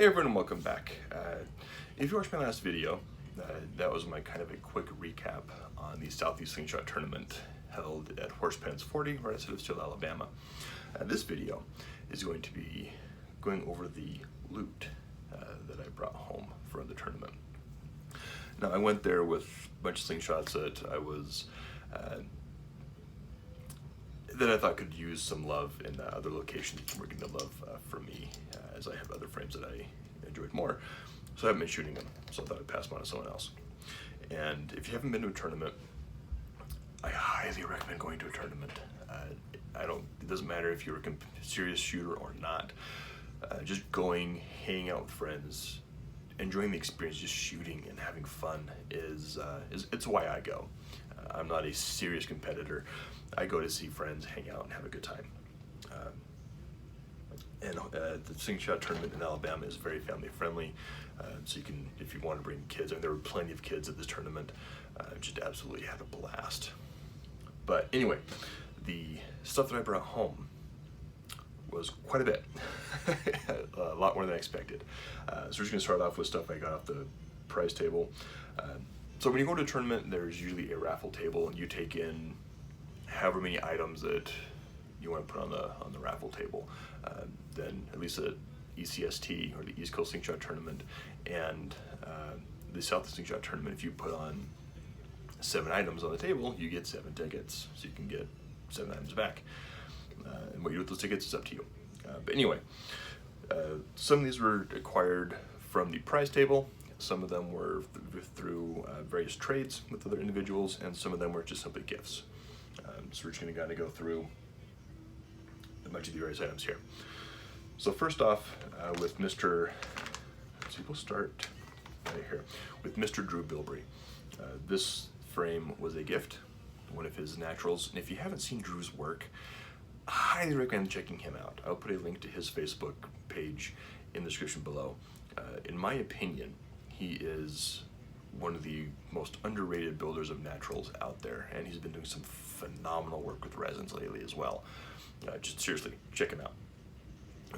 Hey everyone, and welcome back. If you watched my last video, that was my kind of a quick recap on the Southeast Slingshot Tournament held at Horse Pens 40 right outside of Steele, Alabama. This video is going to be going over the loot that I brought home from the tournament. Now I went there with a bunch of slingshots that I was that I thought could use some love in other locations that were getting the love from me, as I have other frames that I enjoyed more. So I haven't been shooting them, so I thought I'd pass them on to someone else. And if you haven't been to a tournament, I highly recommend going to a tournament. It doesn't matter if you're a serious shooter or not. Just going, hanging out with friends, enjoying the experience, just shooting and having fun is it's why I go. I'm not a serious competitor. I go to see friends, hang out, and have a good time. The Slingshot Tournament in Alabama is very family friendly, so you can, if you want to bring kids, and there were plenty of kids at this tournament, just absolutely had a blast. But anyway, the stuff that I brought home was quite a bit, a lot more than I expected. So we're just gonna start off with stuff I got off the prize table. So when you go to a tournament, there's usually a raffle table, and you take in however many items that you want to put on the raffle table. Then at least at ECST, or the East Coast Slingshot Tournament, and the Southeast Slingshot Tournament, if you put on 7 items on the table, you get 7 tickets, so you can get 7 items back. And what you do with those tickets is up to you. But anyway, some of these were acquired from the prize table. Some of them were through various trades with other individuals, and some of them were just simply gifts. So we're just going to kind of go through a bunch of the various items here. So first off, with Mr. Let's see, we'll start right here with Mr. Drew Bilbrey. This frame was a gift, one of his naturals, and if you haven't seen Drew's work, I highly recommend checking him out. I'll put a link to his Facebook page in the description below. In my opinion, he is one of the most underrated builders of naturals out there, and he's been doing some phenomenal work with resins lately as well. Just seriously, check him out.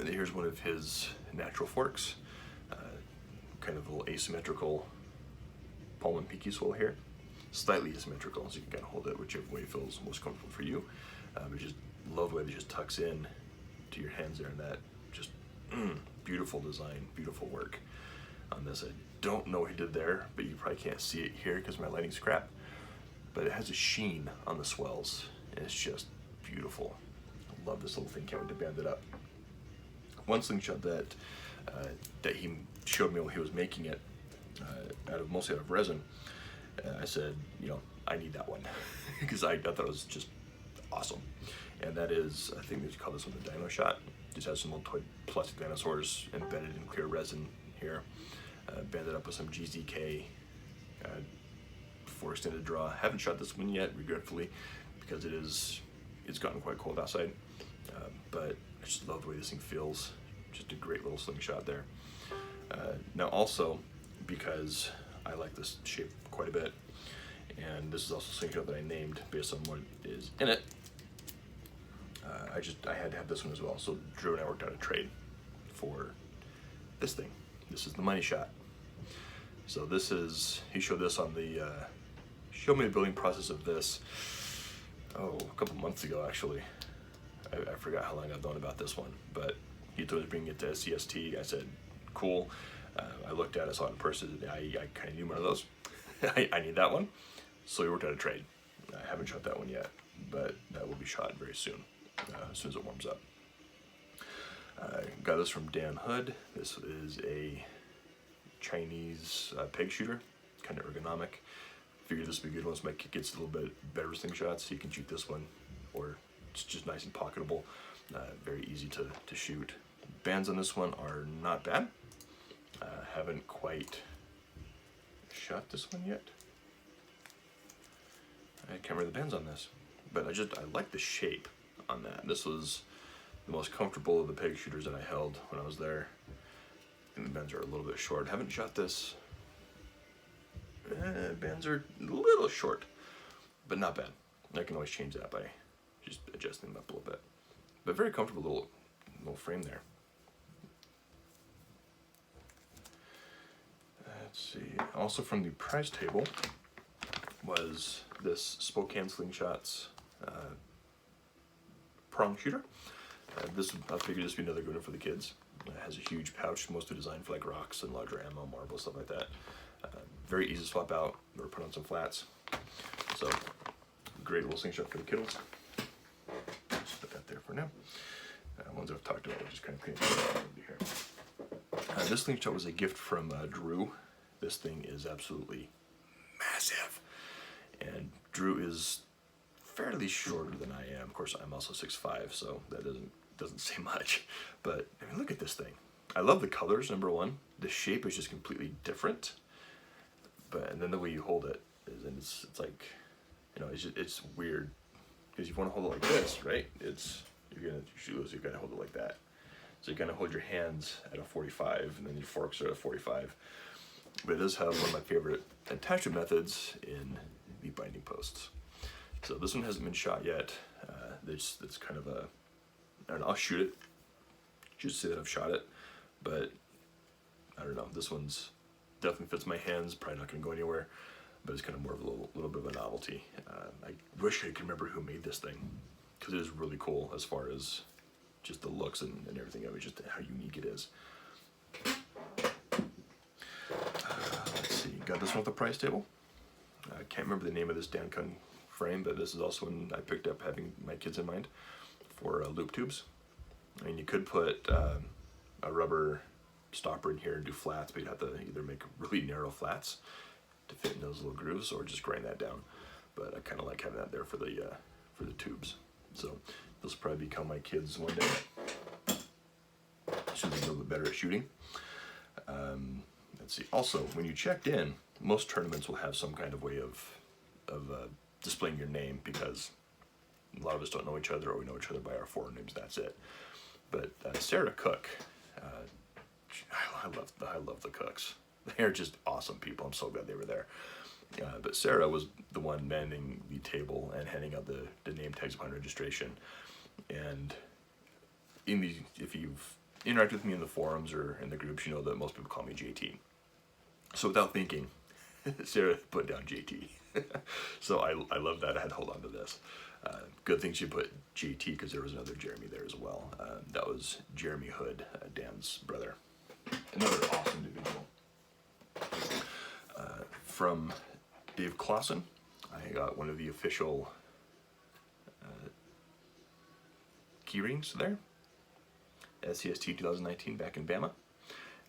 And here's one of his natural forks, kind of a little asymmetrical palm and pinky swell here. Slightly asymmetrical, so you can kind of hold it whichever way feels most comfortable for you. But just love the way that it just tucks in to your hands there, and that just beautiful design, beautiful work on this. I don't know what he did there, but you probably can't see it here because my lighting's crap. But it has a sheen on the swells, and it's just beautiful. I love this little thing, can't wait to band it up. One slingshot that he showed me while he was making it, mostly out of resin, I said, you know, I need that one because I thought it was just awesome. And that is, I think they call this one the Dino Shot. Just has some little toy plastic dinosaurs embedded in clear resin here, banded up with some GZK for extended draw. Haven't shot this one yet, regretfully, because it's gotten quite cold outside. But I just love the way this thing feels. Just a great little slingshot there. Now also, because I like this shape quite a bit, and this is also a slingshot that I named based on what is in it, I had to have this one as well. So Drew and I worked out a trade for this thing. This is the money shot. So this is, he showed this on the, showed me the building process of this, a couple months ago actually. I forgot how long I've known about this one, but he told me to bring it to SEST. I said, cool. I looked at it, saw it in person, I kind of knew one of those. I need that one. So we worked out a trade. I haven't shot that one yet, but that will be shot very soon, as soon as it warms up. Got this from Dan Hood. This is a Chinese peg shooter, kind of ergonomic. Figured this would be a good once my kit gets a little bit better slingshots, so you can shoot this one, or it's just nice and pocketable, very easy to shoot. Bands on this one are not bad. Haven't quite shot this one yet. I can't remember the bands on this, but I like the shape on that. This was the most comfortable of the peg shooters that I held when I was there. And the bands are a little bit short. Haven't shot this. Bands are a little short, but not bad. I can always change that by just adjusting them up a little bit. But very comfortable little frame there. Also from the prize table was this Spokane Slingshots prong shooter. This, I figured this would be another good one for the kids. It has a huge pouch, mostly designed for like rocks and larger ammo, marbles, stuff like that. Very easy to swap out or put on some flats. So, great little slingshot for the kiddos. Just put that there for now. Ones I've talked about, we'll just kind of clean it up here. This slingshot was a gift from Drew. This thing is absolutely massive. And Drew is fairly shorter than I am. Of course, I'm also 6'5", so that doesn't say much. But I mean, look at this thing. I love the colors, number one. The shape is just completely different. And then the way you hold it is, and it's like, you know, it's weird because you want to hold it like this, right? You're gonna shoot this, you've got to hold it like that. So you kind of hold your hands at a 45, and then your forks are at a 45. But it does have one of my favorite attachment methods in the binding posts. So this one hasn't been shot yet. It's kind of a, I don't know, I'll shoot it, just say that I've shot it, but I don't know, this one's definitely fits my hands, probably not gonna go anywhere, but it's kind of more of a little bit of a novelty. I wish I could remember who made this thing, because it is really cool as far as just the looks and everything of it, just how unique it is. Let's see, got this one off the price table. I can't remember the name of this Dankung frame, but this is also one I picked up having my kids in mind for loop tubes. I mean, you could put a rubber stopper in here and do flats, but you'd have to either make really narrow flats to fit in those little grooves or just grind that down. But I kind of like having that there for the tubes. So this will probably become my kids one day. Should be a little bit better at shooting. Let's see. Also, when you checked in, most tournaments will have some kind of way of displaying your name, because a lot of us don't know each other, or we know each other by our foreign names. That's it. But Sarah Cook, I love the Cooks. They're just awesome people. I'm so glad they were there. But Sarah was the one manning the table and handing out the name tags upon registration. And if you've interacted with me in the forums or in the groups, you know that most people call me JT. So without thinking, Sarah put down JT. So I love that. I had to hold on to this. Good thing she put JT, because there was another Jeremy there as well. That was Jeremy Hood, Dan's brother. Another awesome individual. From Dave Clausen, I got one of the official key rings there. SEST 2019 back in Bama.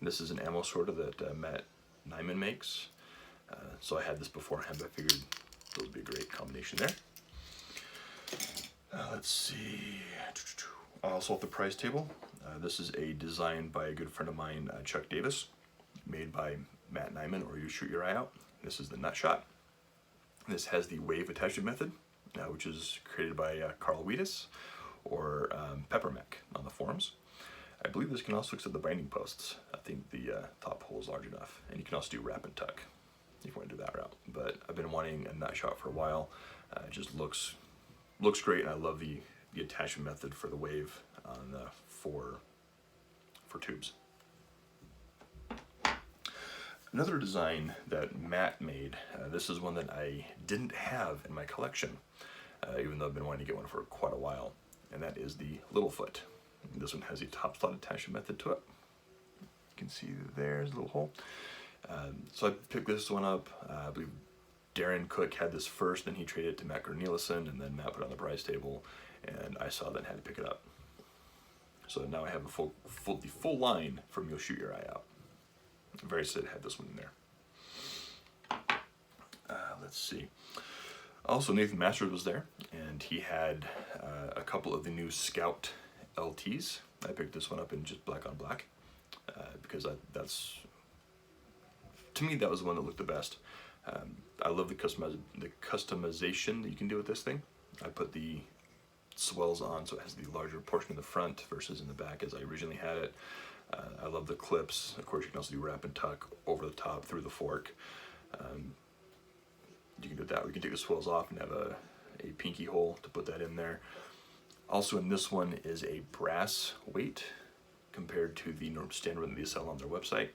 And this is an ammo sorter that Matt Nyman makes. So I had this beforehand, but I figured those would be a great combination there. Let's see. Also off the price table, this is a design by a good friend of mine, Chuck Davis, made by Matt Nyman, or You Shoot Your Eye Out. This is the nut shot. This has the wave attachment method, which is created by Carl Wheatus or Peppermac on the forums. I believe this can also accept the binding posts. I think the top hole is large enough, and you can also do wrap and tuck if you want to do that route. But I've been wanting a nut shot for a while. It just looks great, and I love the attachment method for the wave on for tubes. Another design that Matt made, this is one that I didn't have in my collection, even though I've been wanting to get one for quite a while, and that is the Littlefoot. This one has a top slot attachment method to it. You can see there's a little hole. So I picked this one up. I believe Darren Cook had this first, then he traded it to Matt Corneliuson, and then Matt put it on the prize table, and I saw that and had to pick it up. So now I have the full line from You'll Shoot Your Eye Out. I'm very excited to have this one in there. Let's see. Also, Nathan Masters was there, and he had a couple of the new Scout LTs. I picked this one up in just black on black because that's, to me, that was the one that looked the best. I love the customization that you can do with this thing. I put the swells on so it has the larger portion in the front versus in the back as I originally had it. I love the clips. Of course, you can also do wrap and tuck over the top through the fork. You can do that. We can take the swells off and have a pinky hole to put that in there. Also in this one is a brass weight compared to the standard one that they sell on their website.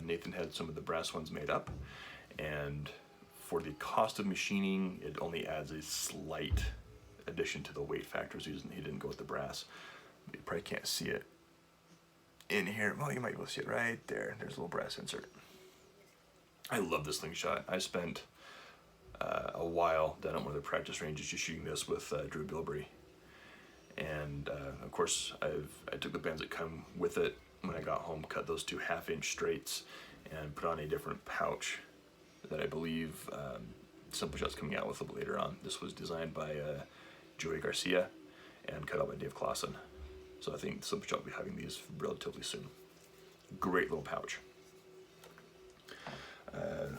Nathan had some of the brass ones made up, and for the cost of machining, it only adds a slight addition to the weight factors. He didn't go with the brass. You probably can't see it in here. Well, you might be able to see it right there. There's a little brass insert. I love this slingshot. I spent a while down at one of the practice ranges just shooting this with Drew Bilbrey. And of course, I took the bands that come with it when I got home, cut those 2 1/2-inch straights, and put on a different pouch that I believe Simple Shot's coming out with a little later on. This was designed by Joey Garcia and cut out by Dave Clausen. So I think Simple Shot will be having these relatively soon. Great little pouch.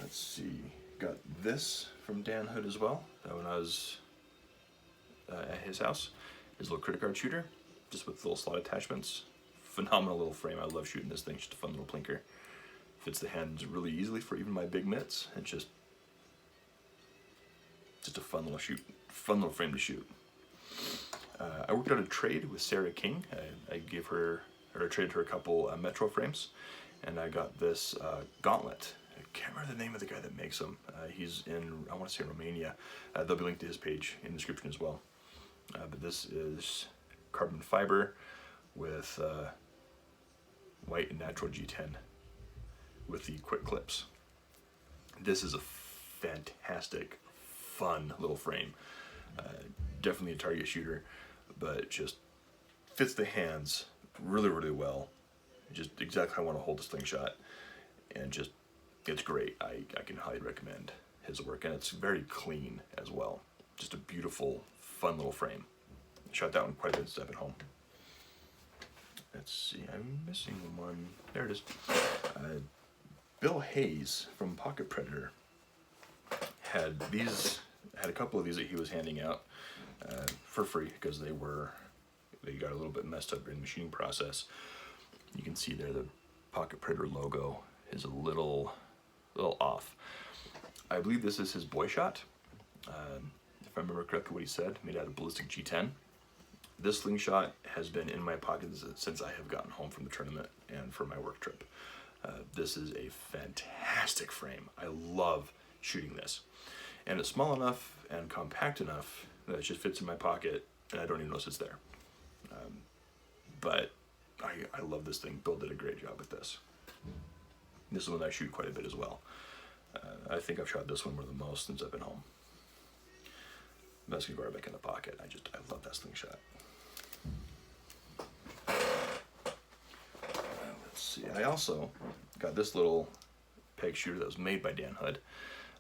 Let's see, got this from Dan Hood as well, when I was at his house. His little credit card shooter, just with little slot attachments. Phenomenal little frame. I love shooting this thing. Just a fun little plinker. Fits the hands really easily for even my big mitts. It's just a fun little frame to shoot. I worked out a trade with Sarah King. I traded her a couple Metro frames, and I got this gauntlet. I can't remember the name of the guy that makes them. He's in, I want to say, Romania. There'll be linked to his page in the description as well. But this is carbon fiber with white and natural G10 with the quick clips. This is a fantastic, fun little frame. Definitely a target shooter, but just fits the hands really, really well. Just exactly how I want to hold the slingshot, and just, it's great. I can highly recommend his work, and it's very clean as well. Just a beautiful, fun little frame. Shot that one quite a bit since I've been home. Let's see, I'm missing one. There it is. Bill Hayes from Pocket Predator had a couple of these that he was handing out for free because they got a little bit messed up during the machining process. You can see there the Pocket Predator logo is a little off. I believe this is his boy shot. If I remember correctly what he said, made out of ballistic G10. This slingshot has been in my pockets since I have gotten home from the tournament and for my work trip. This is a fantastic frame. I love shooting this. And it's small enough and compact enough that it just fits in my pocket and I don't even notice it's there. But I love this thing. Bill did a great job with this. This is one that I shoot quite a bit as well. I think I've shot this one more than most since I've been home. That's gonna go right back in the pocket. I love that slingshot. Let's see. I also got this little peg shooter that was made by Dan Hood,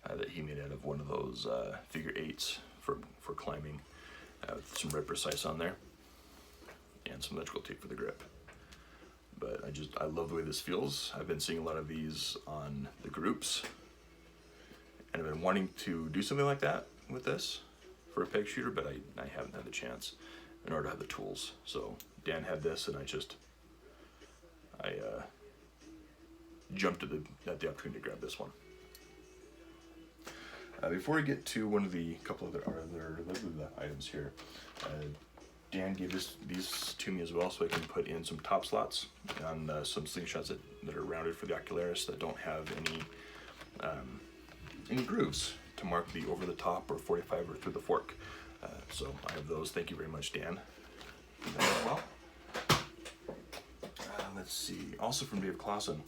that he made out of one of those figure 8s for climbing, with some red precise on there, and some electrical tape for the grip. But I love the way this feels. I've been seeing a lot of these on the groups, and I've been wanting to do something like that with this for a peg shooter, but I haven't had the chance in order to have the tools. So Dan had this, and I jumped at the opportunity to grab this one. Before we get to one of the couple other items here, Dan gave these to me as well, so I can put in some top slots on some slingshots that are rounded for the ocularis that don't have any grooves to mark the over the top or 45 or through the fork. So I have those. Thank you very much, Dan. As well. Let's see. Also from Dave Clausen,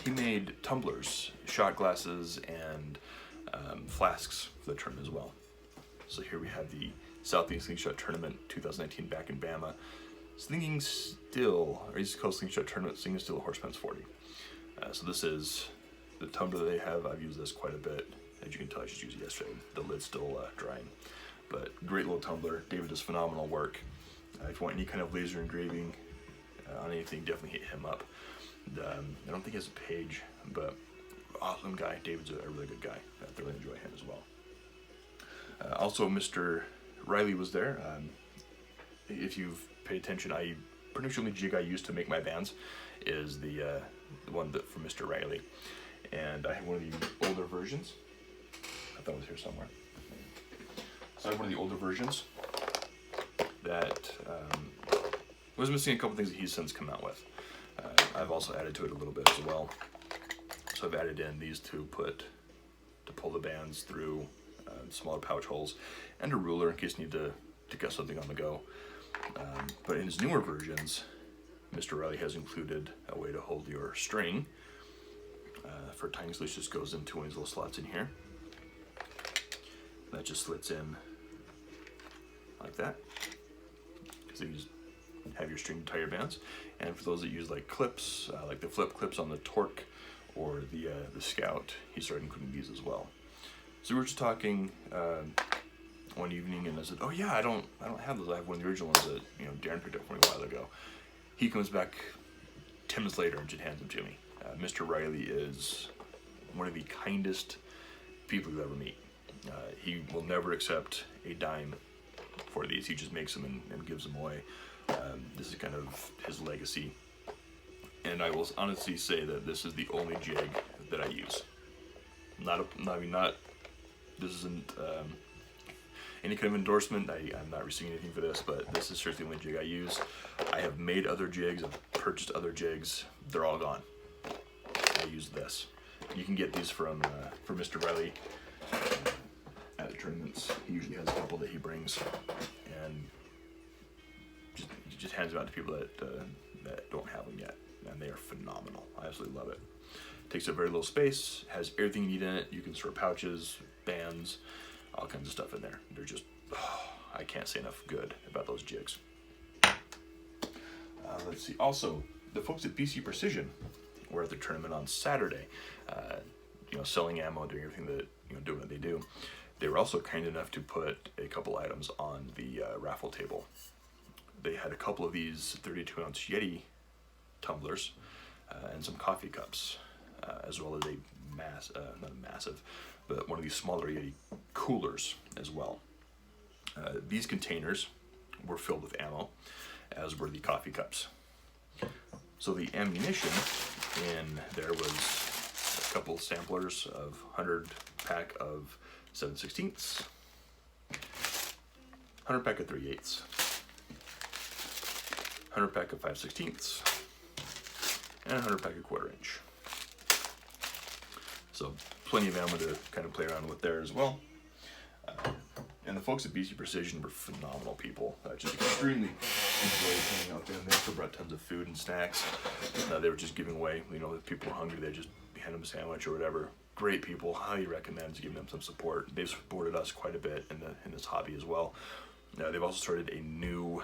he made tumblers, shot glasses, and flasks for the tournament as well. So here we have the Southeast Slingshot Tournament 2019 back in Bama. Slinging Still, or East Coast Slingshot Tournament, Slinging Still Horseman's 40. So this is the tumbler they have. I've used this quite a bit. As you can tell, I just used it yesterday. The lid's still drying. But great little tumbler. David does phenomenal work. If you want any kind of laser engraving on anything, definitely hit him up. I don't think he has a page, but awesome guy. David's a really good guy. I thoroughly enjoy him as well. Also, Mr. Riley was there. If you've paid attention, pretty much the only jig I use to make my bands is the one from Mr. Riley. And I have one of the older versions. I thought it was here somewhere. So I have one of the older versions that was missing a couple things that he's since come out with. I've also added to it a little bit as well. So I've added in these to pull the bands through smaller pouch holes, and a ruler in case you need to get something on the go. But in his newer versions, Mr. Riley has included a way to hold your string for tying. So this just goes into one of these little slots in here. That just slits in like that. So you just have your string to tie your bands. And for those that use like clips, like the flip clips on the Torque or the Scout, he started including these as well. So we were just talking one evening, and I said, "Oh yeah, I don't have those. I have one of the original ones that Darren picked up for me a while ago." He comes back 10 minutes later and just hands them to me. Mr. Riley is one of the kindest people you'll ever meet. He will never accept a dime for these. He just makes them and gives them away. This is kind of his legacy. And I will honestly say that this is the only jig that I use. This isn't any kind of endorsement. I'm not receiving anything for this, but this is seriously the only jig I use. I have made other jigs, I've purchased other jigs, they're all gone. I use this. You can get these from Mr. Riley at the tournaments. He usually has a couple that he brings, and just hands them out to people that don't have them yet, and they are phenomenal. I absolutely love it. Takes up very little space, has everything you need in it. You can store pouches, bands, all kinds of stuff in there. They're just, I can't say enough good about those jigs. Let's see. Also, the folks at BC Precision were at the tournament on Saturday, selling ammo, doing everything that, doing what they do. They were also kind enough to put a couple items on the raffle table. They had a couple of these 32-ounce Yeti tumblers and some coffee cups, as well as not massive, but one of these smaller Yeti coolers as well. These containers were filled with ammo, as were the coffee cups. So the ammunition in there was a couple samplers of 100 pack of 7/16, 100 pack of 3/8, 100 pack of 5/16, and 100 pack of 1/4 inch. So plenty of ammo to kind of play around with there as well. And the folks at BC Precision were phenomenal people. Just extremely enjoyed hanging out there. And they also brought tons of food and snacks. They were just giving away. If people were hungry, they just hand them a sandwich or whatever. Great people. Highly recommend giving them some support. They've supported us quite a bit in this hobby as well. They've also started a new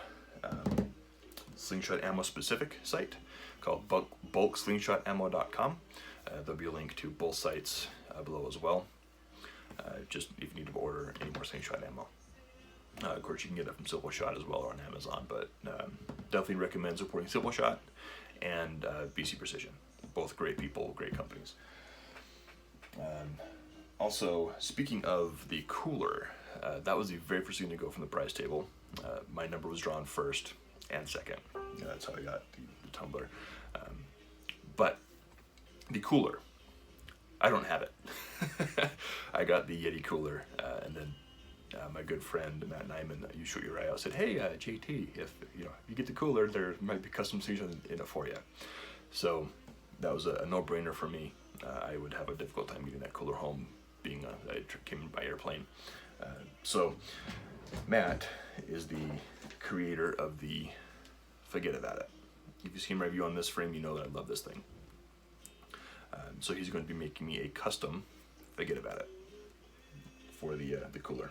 slingshot ammo specific site called bulkslingshotammo.com. There'll be a link to both sites below as well. Just if you need to order any more slingshot ammo. Of course, you can get it from Simple Shot as well or on Amazon, but definitely recommend supporting Simple Shot and BC Precision. Both great people, great companies. Also, speaking of the cooler, that was the very first thing to go from the prize table. My number was drawn first and second. That's how I got the tumbler. But the cooler, I don't have it. I got the Yeti cooler, and then my good friend Matt Nyman, You Shoot Your Eye Out, said, "Hey, JT, if you get the cooler, there might be custom things in it for you." So that was a no-brainer for me. I would have a difficult time getting that cooler home, being I came by airplane. So Matt is the creator of the Forget About It. If you've seen my review on this frame, you know that I love this thing. So he's going to be making me a custom Forget About It for the cooler.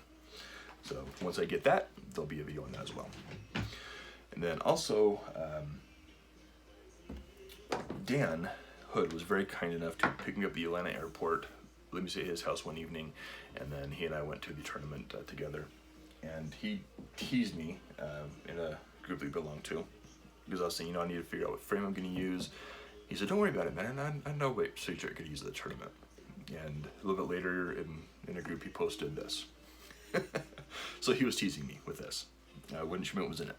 So once I get that, there'll be a video on that as well. And then also, Dan Hood was very kind enough to pick me up at the Atlanta airport, let me stay at his house one evening, and then he and I went to the tournament together. And he teased me in a group that we belong to, because I was saying, I need to figure out what frame I'm going to use. He said, "Don't worry about it, man. I know what signature I could use at the tournament." And a little bit later in a group, he posted this. So he was teasing me with this. Wooden Schmidt was in it.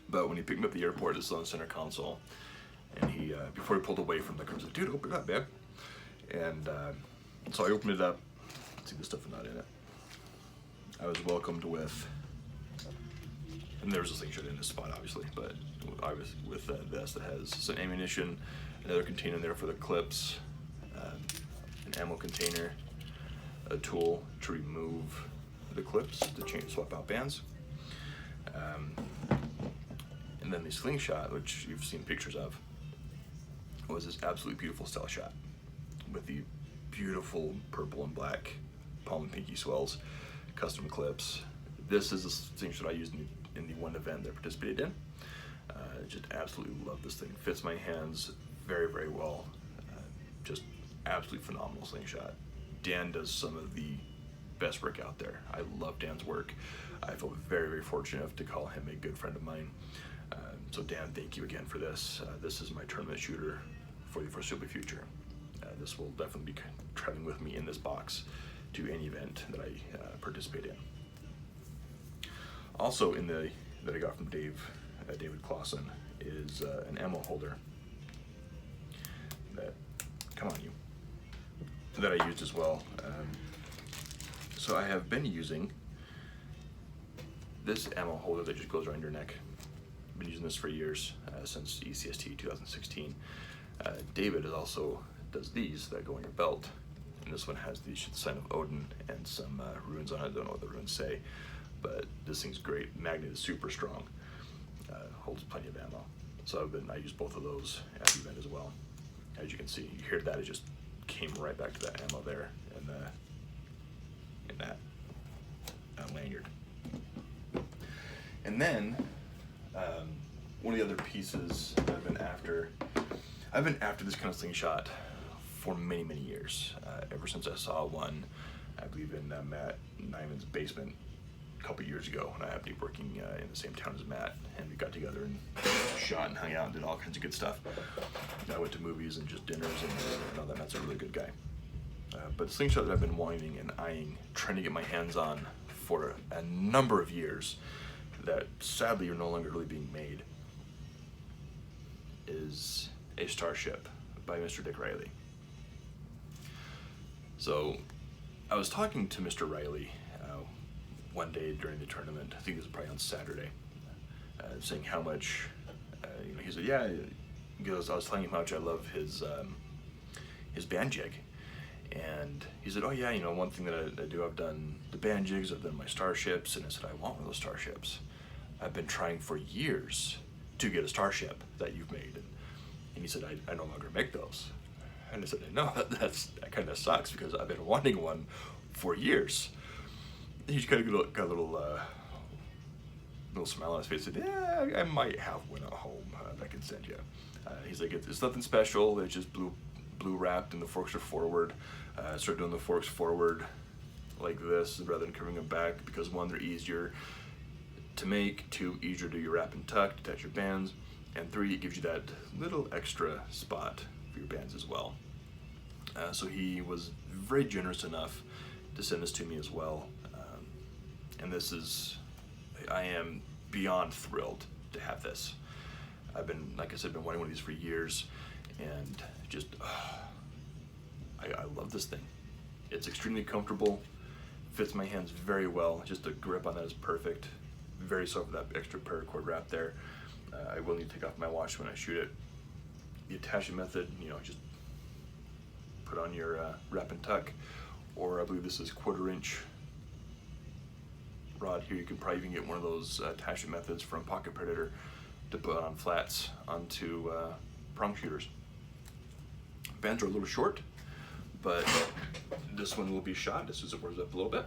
But when he picked me up at the airport, it's on the center console. And he, before he pulled away from the car, he said, "Dude, open it up, man." And so I opened it up. See, the stuff is not in it. I was welcomed with, and there was a slingshot in this spot, obviously, but I was with this that has some ammunition, another container there for the clips, an ammo container, a tool to remove the clips to swap out bands, and then the slingshot, which you've seen pictures of, was this absolutely beautiful style shot with the beautiful purple and black palm and pinky swells, custom clips. This is a slingshot I used in the one event that I participated in. Just absolutely love this thing. Fits my hands very, very well. Just absolutely phenomenal slingshot. Dan does some of the best work out there. I love Dan's work. I feel very, very fortunate enough to call him a good friend of mine. So Dan, thank you again for this. This is my tournament shooter for the foreseeable future. This will definitely be traveling with me in this box to any event that I participate in. Also that I got from David Clausen is an ammo holder that, come on you, that I used as well. So I have been using this ammo holder that just goes around your neck. I've been using this for years, since SEST 2016. David also does these that go on your belt, and this one has the sign of Odin and some runes on it. I don't know what the runes say, but this thing's great. Magnet is super strong, holds plenty of ammo. So I use both of those at the event as well. As you can see, you hear that, it just came right back to that ammo there in that lanyard. And then one of the other pieces that I've been after this kind of slingshot for many, many years. Ever since I saw one, I believe in Matt Nyman's basement a couple years ago, when I happened to be working in the same town as Matt, and we got together and shot and hung out and did all kinds of good stuff. I went to movies and just dinners and all that. Matt's a really good guy. But the slingshot that I've been wanting and eyeing, trying to get my hands on for a number of years, that sadly are no longer really being made, is a Starship by Mr. Dick Riley. So I was talking to Mr. Riley one day during the tournament, I think it was probably on Saturday, saying how much, he said, yeah, he goes, I was telling him how much I love his band jig. And he said, oh yeah, one thing that I do, I've done the band jigs, I've done my Starships, and I said, I want one of those Starships. I've been trying for years to get a Starship that you've made. And he said, I no longer make those. And I said, no, that kind of sucks, because I've been wanting one for years. And he just kind of got a little smile on his face and said, yeah, I might have one at home that I can send you. He's like, it's nothing special, it's just blue wrapped and the forks are forward. Start doing the forks forward like this rather than covering them back, because one, they're easier to make, two, easier to do your wrap and tuck, detach your bands, and three, it gives you that little extra spot for your bands as well. So he was very generous enough to send this to me as well. And this is, I am beyond thrilled to have this. I've been, like I said, been wanting one of these for years, and just, I love this thing. It's extremely comfortable, fits my hands very well. Just the grip on that is perfect. Very soft with that extra paracord wrap there. I will need to take off my watch when I shoot it. The attachment method, just put on your wrap and tuck, or I believe this is 1/4 inch rod here. You can probably even get one of those attachment methods from Pocket Predator to put on flats onto prong shooters. Bands are a little short, but this one will be shot as soon as it wears up a little bit.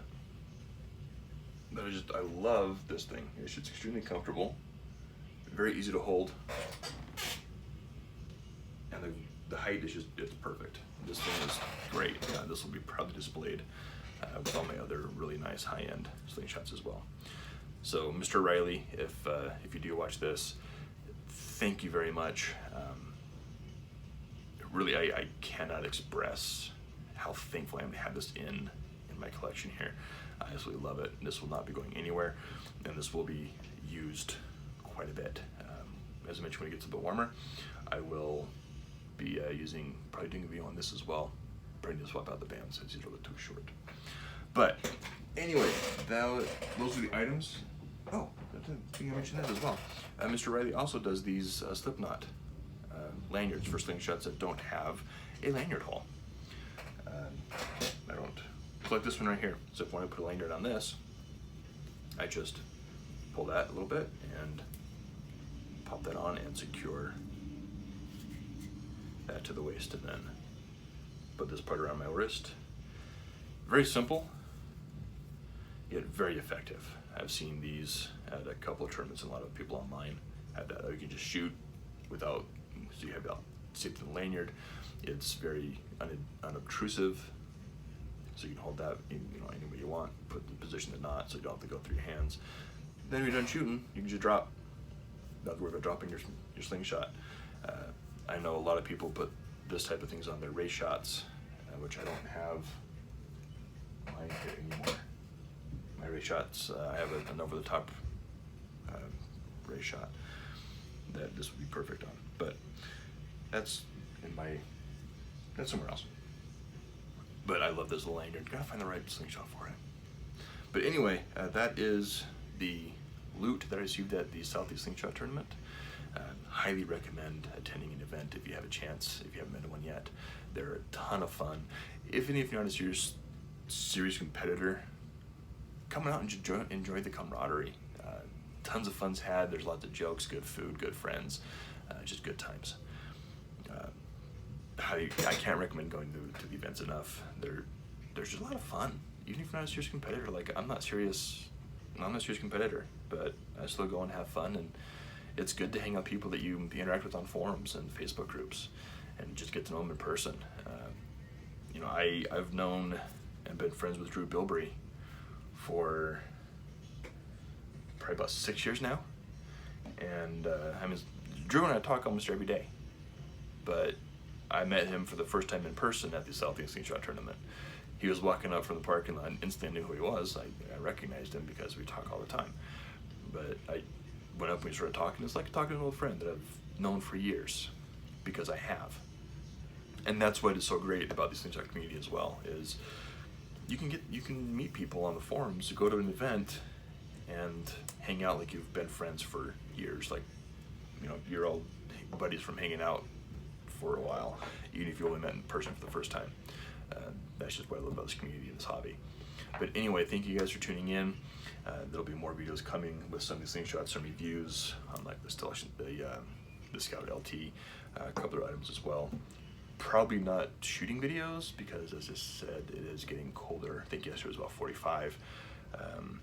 But I love this thing. It's just extremely comfortable, very easy to hold, and the height is it's perfect. This thing is great. This will be proudly displayed with all my other really nice high-end slingshots as well. So, Mr. Riley, if you do watch this, thank you very much. Really, I cannot express how thankful I am to have this in my collection here. I absolutely love it. This will not be going anywhere, and this will be used quite a bit. As I mentioned, when it gets a bit warmer, I will be probably doing a video on this as well. Probably need to swap out the bands since these are a little too short. But anyway, those are the items. Oh, I think I mentioned that as well. Mr. Riley also does these slipknot lanyards for slingshots that don't have a lanyard hole. I don't collect this one right here. So if I want to put a lanyard on this, I just pull that a little bit and pop that on and secure that to the waist, and then put this part around my wrist. Very simple, yet very effective. I've seen these at a couple of tournaments, and a lot of people online have that. You can just shoot without, so you have that safety in the lanyard. It's very unobtrusive, so you can hold that any way you want. Put the position the knot, so you don't have to go through your hands. Then when you're done shooting, you can just drop. Not worry about dropping your slingshot. I know a lot of people put this type of things on their race shots, which I don't have mine here anymore. My race shots, I have an over-the-top race shot that this would be perfect on, but that's somewhere else. But I love this little lanyard. Gotta find the right slingshot for it. But anyway, that is the loot that I received at the Southeast Slingshot Tournament. Highly recommend attending an event if you have a chance, if you haven't been to one yet. They're a ton of fun. Even if you're not a serious competitor, come out and enjoy the camaraderie. Tons of fun's had. There's lots of jokes, good food, good friends, just good times. I can't recommend going to the events enough. There's just a lot of fun. Even if you're not a serious competitor, like I'm not a serious competitor, but I still go and have fun, and it's good to hang out with people that you interact with on forums and Facebook groups, and just get to know them in person. I've known and been friends with Drew Bilbrey for probably about 6 years now, and Drew and I talk almost every day, but I met him for the first time in person at the Southeast Slingshot Tournament. He was walking up from the parking lot and instantly knew who he was. I recognized him because we talk all the time. But I went up and we started talking. It's like talking to an old friend that I've known for years, because I have. And that's what is so great about the slingshot community as well, is you can meet people on the forums, go to an event and hang out like you've been friends for years. Like, you're all buddies from hanging out for a while, even if you only met in person for the first time. That's just what I love about this community and this hobby. But anyway, thank you guys for tuning in. There'll be more videos coming with some of these slingshots, some reviews on like the Scout LT, a couple of items as well. Probably not shooting videos because, as I said, it is getting colder. I think yesterday was about 45. And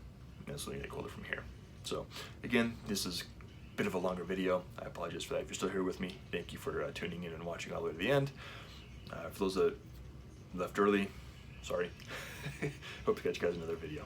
it's going to get colder from here. So again, this is a bit of a longer video. I apologize for that. If you're still here with me, thank you for tuning in and watching all the way to the end. For those that left early, sorry. Hope to catch you guys in another video.